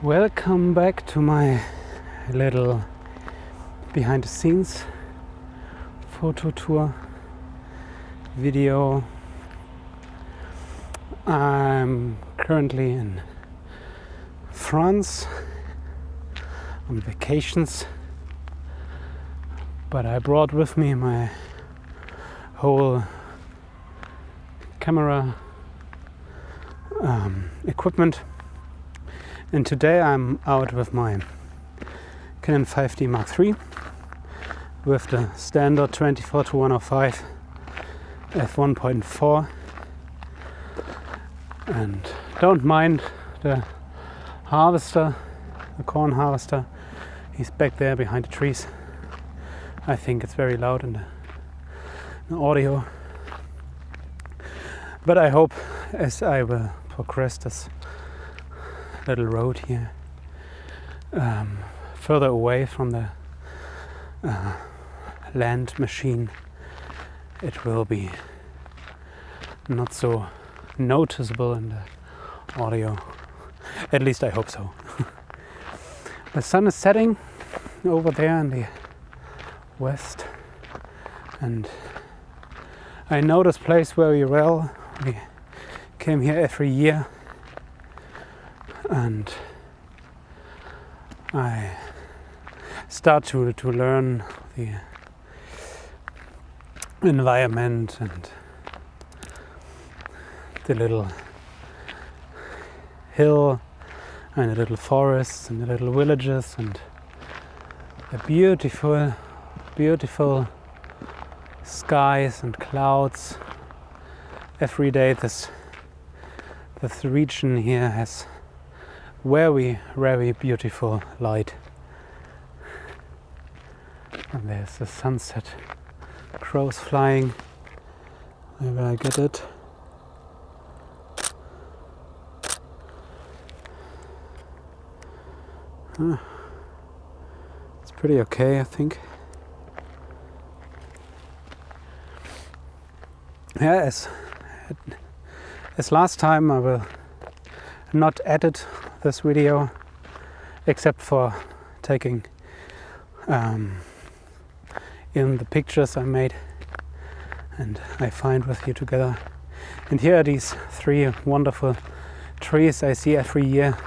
Welcome back to my little behind the scenes photo tour video. I'm currently in France on vacations, but I brought with me my whole camera equipment, and today I'm out with my Canon 5D Mark III with the standard 24-105 f1.4, and don't mind the harvester, the corn harvester. He's back there behind the trees. I think it's very loud in the audio, but I hope as I will progress this little road here further away from the land machine, it will be not so noticeable in the audio. At least I hope so. The sun is setting over there in the west, and I know this place very well. We came here every year, and I start to learn the environment and the little hill and the little forests and the little villages and the beautiful skies and clouds. Every day this region here has very beautiful light, and there's the sunset, crows flying. Maybe I get it. It's pretty okay, I think. Yeah, as last time, I will not edit this video except for taking in the pictures I made and I find with you together. And here are these three wonderful trees I see every year.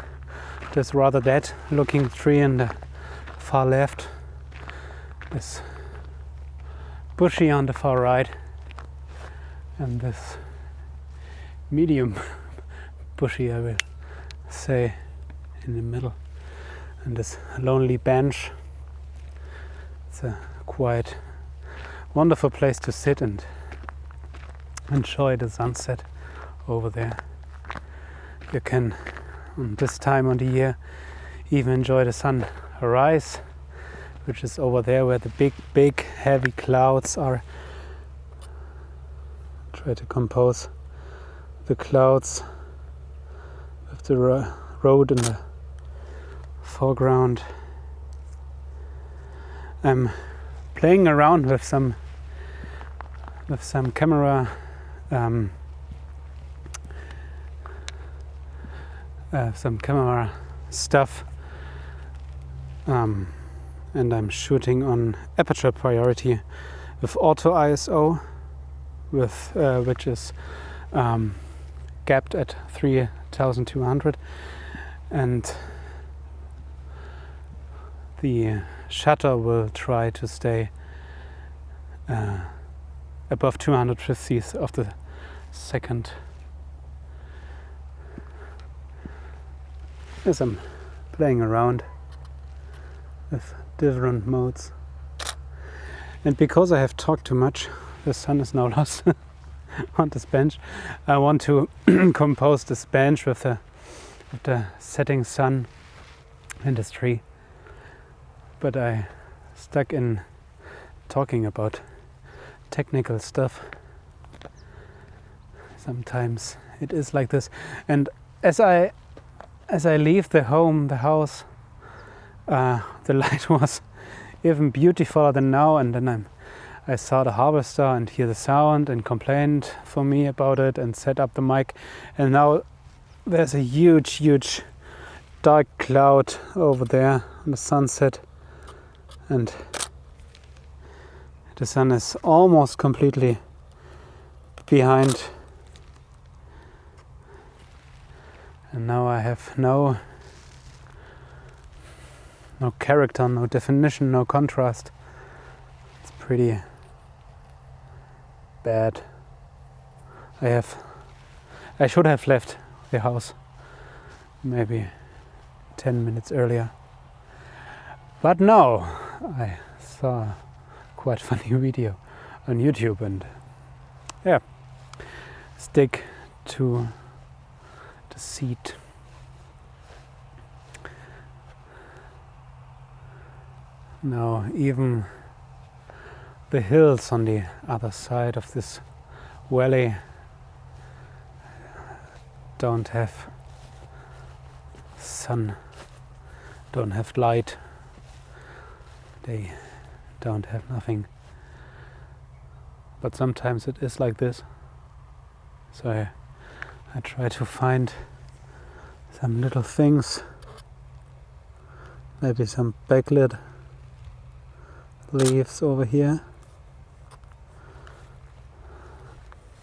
This rather dead looking tree in the far left, this bushy on the far right, and this medium bushy, I will say, in the middle, and this lonely bench. It's a quite wonderful place to sit and enjoy the sunset over there. You can, on this time of the year, even enjoy the sunrise, which is over there where the big heavy clouds are. Try to compose the clouds with the road in the foreground. I'm playing around with some camera stuff, and I'm shooting on aperture priority with auto ISO, with which is gapped at 3200, and the shutter will try to stay above 250th of the second. As I'm playing around with different modes, and because I have talked too much, the sun is now lost on this bench. I want to compose this bench with the setting sun and this tree, but I stuck in talking about technical stuff. Sometimes it is like this, and as I leave the house, the light was even beautifuler than now, and then I saw the harvester and hear the sound and complained for me about it and set up the mic, and now there's a huge dark cloud over there on the sunset, and the sun is almost completely behind, and now I have no character, no definition, no contrast. It's pretty bad. I should have left the house maybe 10 minutes earlier, but no, I saw a quite funny video on YouTube, and yeah, stick to the seat. Now even the hills on the other side of this valley don't have sun, don't have light, they don't have nothing. But sometimes it is like this, so I try to find some little things, maybe some backlit leaves over here,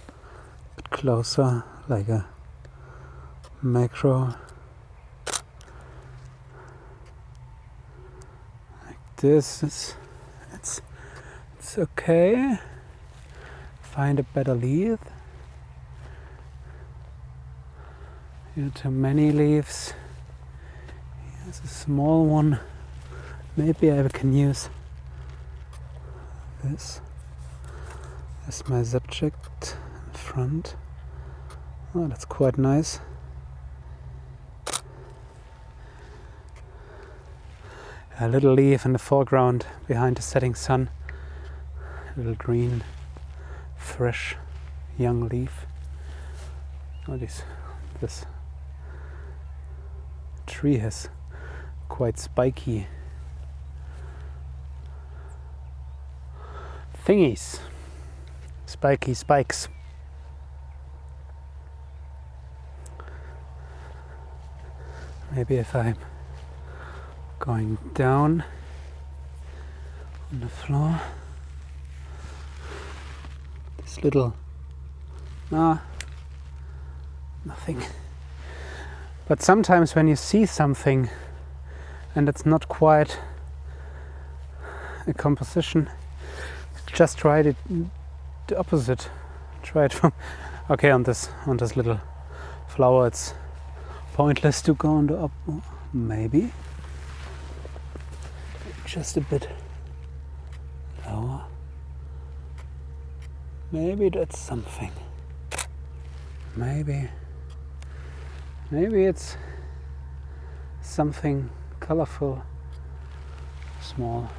a bit closer, like a macro, like this. It's okay. Find a better leaf. Here too many leaves. Here's a small one. Maybe I can use this as my subject in front. Oh, that's quite nice. A little leaf in the foreground behind the setting sun. A little green, fresh, young leaf. Oh, this tree has quite spiky thingies, spiky spikes. Maybe if I'm going down on the floor, this little, nothing. But sometimes when you see something and it's not quite a composition, just try it the opposite. Try it from, okay, on this little flower it's pointless to go on the up, maybe just a bit lower. Maybe that's something. Maybe it's something colorful, small.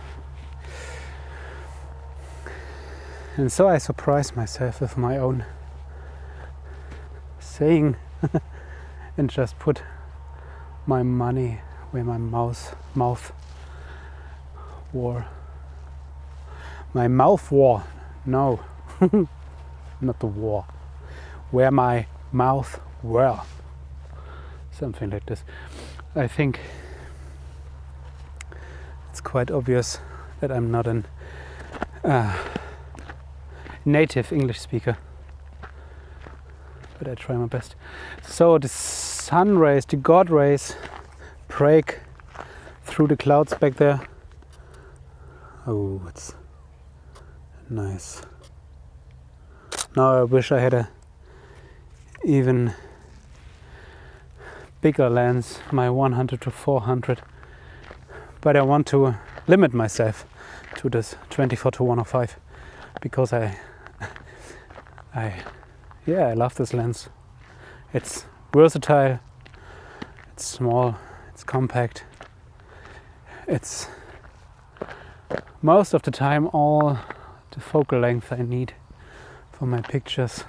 And so I surprise myself with my own saying and just put my money where my mouth war. My mouth war. No, not the war. Where my mouth were. Something like this. I think it's quite obvious that I'm not an native English speaker, but I try my best. So the sun rays, the God rays, break through the clouds back there. Oh, it's nice. Now I wish I had a even bigger lens, my 100 to 400, but I want to limit myself to this 24 to 105 because I love this lens. It's versatile, it's small, it's compact, it's most of the time all the focal length I need for my pictures.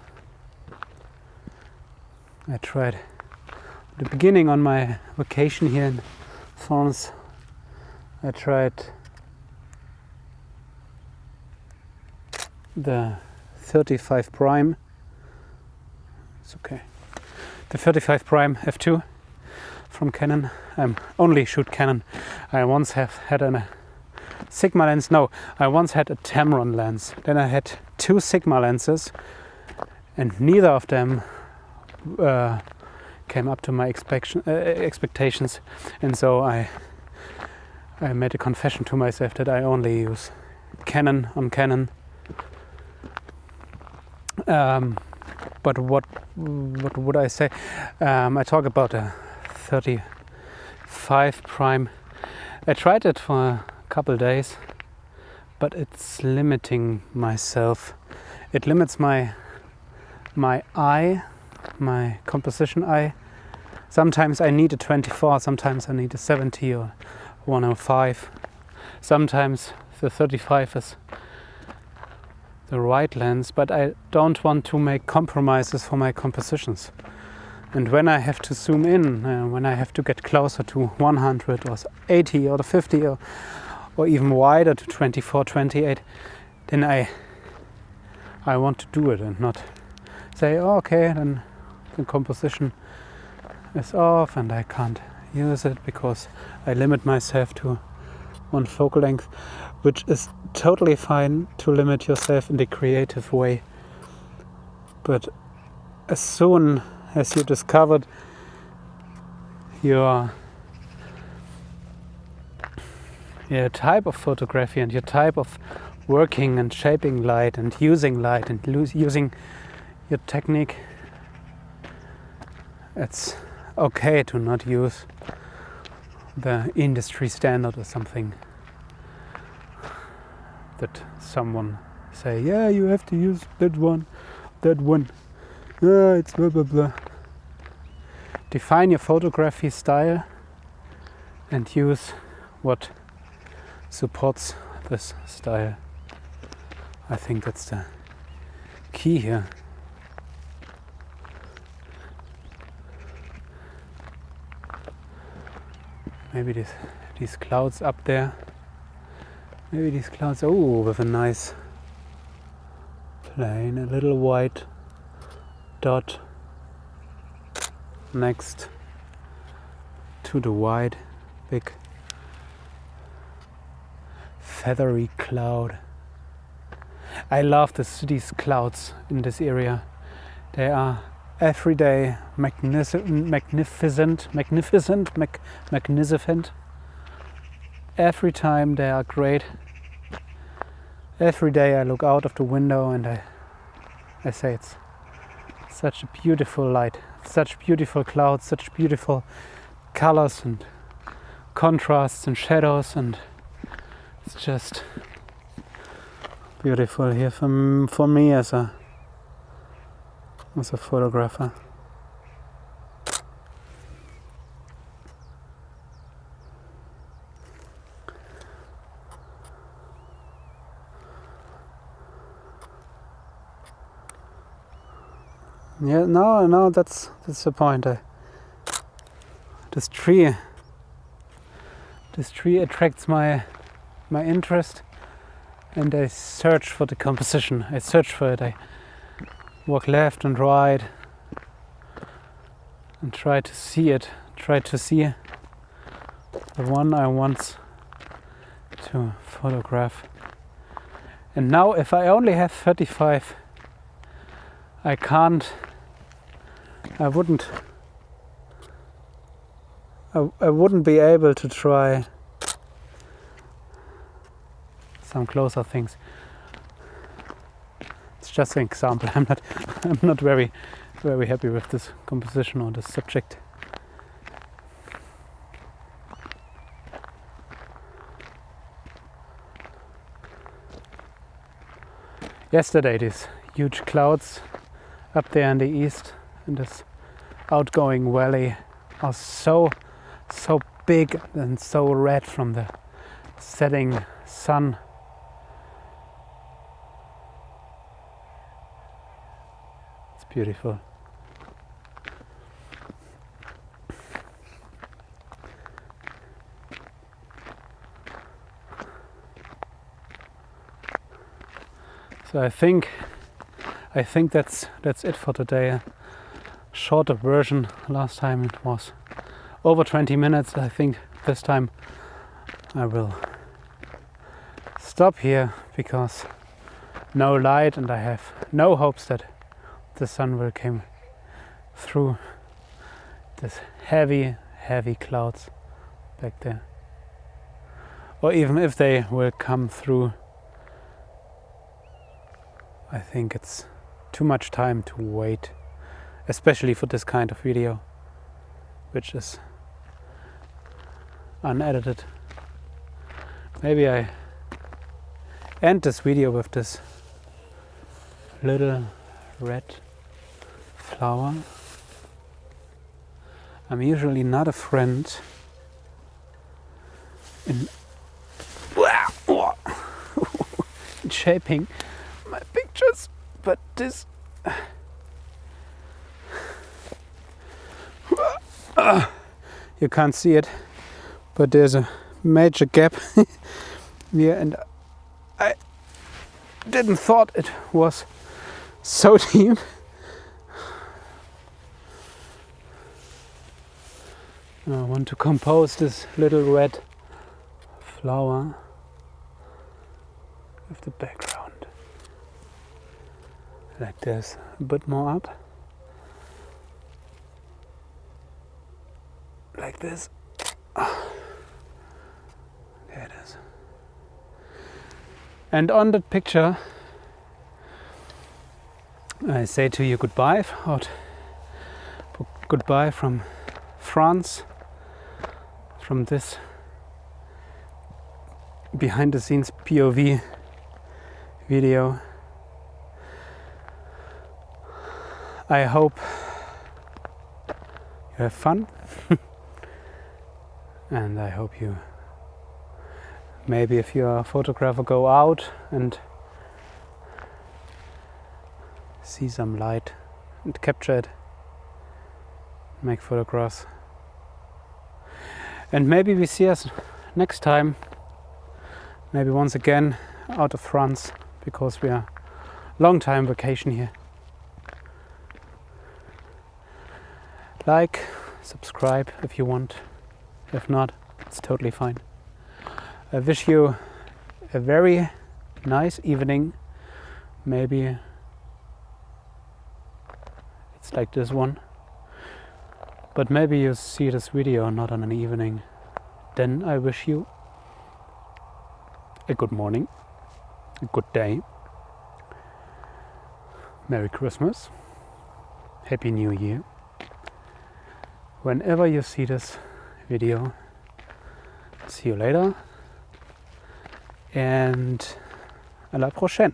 I tried at the beginning on my vacation here in France, I tried the 35 prime. It's okay. The 35 prime f2 from Canon. I only shoot Canon. I once had a Sigma lens. No, I once had a Tamron lens. Then I had 2 Sigma lenses, and neither of them came up to my expectations. And so I made a confession to myself that I only use Canon on Canon. But what would I say? I talk about a 35 prime. I tried it for a couple days, but it's limiting myself. It limits my eye, my composition eye. Sometimes I need a 24, sometimes I need a 70 or 105. Sometimes the 35 is the right lens, but I don't want to make compromises for my compositions. And when I have to zoom in, when I have to get closer to 100 or 80 or the 50 or even wider to 24, 28, then I want to do it and not say, oh, okay, then the composition is off and I can't use it because I limit myself to one focal length, which is totally fine to limit yourself in the creative way. But as soon as you discovered your type of photography and your type of working and shaping light and using light and using your technique, it's okay to not use the industry standard or something that someone say, yeah, you have to use that one, it's blah blah blah. Define your photography style and use what supports this style. I think that's the key here. Maybe these clouds up there. Maybe these clouds, with a nice plane, a little white dot next to the white big feathery cloud. I love these clouds in this area. They are everyday magnificent. Every time they are great. Every day I look out of the window and I say it's such a beautiful light, such beautiful clouds, such beautiful colors and contrasts and shadows, and it's just beautiful here for me as a photographer. Yeah, no, that's the point. This tree attracts my interest, and I search for the composition. I search for it. I walk left and right and try to see it. Try to see the one I want to photograph. And now, if I only have 35, I wouldn't be able to try some closer things. It's just an example. I'm not very happy with this composition or this subject. Yesterday, these huge clouds up there in the east in this outgoing valley are so big and so red from the setting sun. It's beautiful. So I think that's it for today. A shorter version. Last time it was over 20 minutes. I think this time I will stop here because no light, and I have no hopes that the sun will come through this heavy clouds back there. Or even if they will come through, I think it's too much time to wait, especially for this kind of video, which is unedited. Maybe I end this video with this little red flower. I'm usually not a friend in shaping my pictures, but this you can't see it, but there's a major gap here, and I didn't thought it was so deep. I want to compose this little red flower with the background like this, a bit more up, like this. There it is. And on that picture I say to you goodbye, goodbye from France, from this behind the scenes POV video. I hope you have fun and I hope you, maybe if you're a photographer, go out and see some light and capture it, make photographs. And maybe we see us next time, maybe once again out of France, because we are long time vacation here. Like, subscribe if you want. If not, it's totally fine. I wish you a very nice evening. Maybe it's like this one. But maybe you see this video not on an evening. Then I wish you a good morning, a good day, Merry Christmas, Happy New Year. Whenever you see this video, see you later and à la prochaine.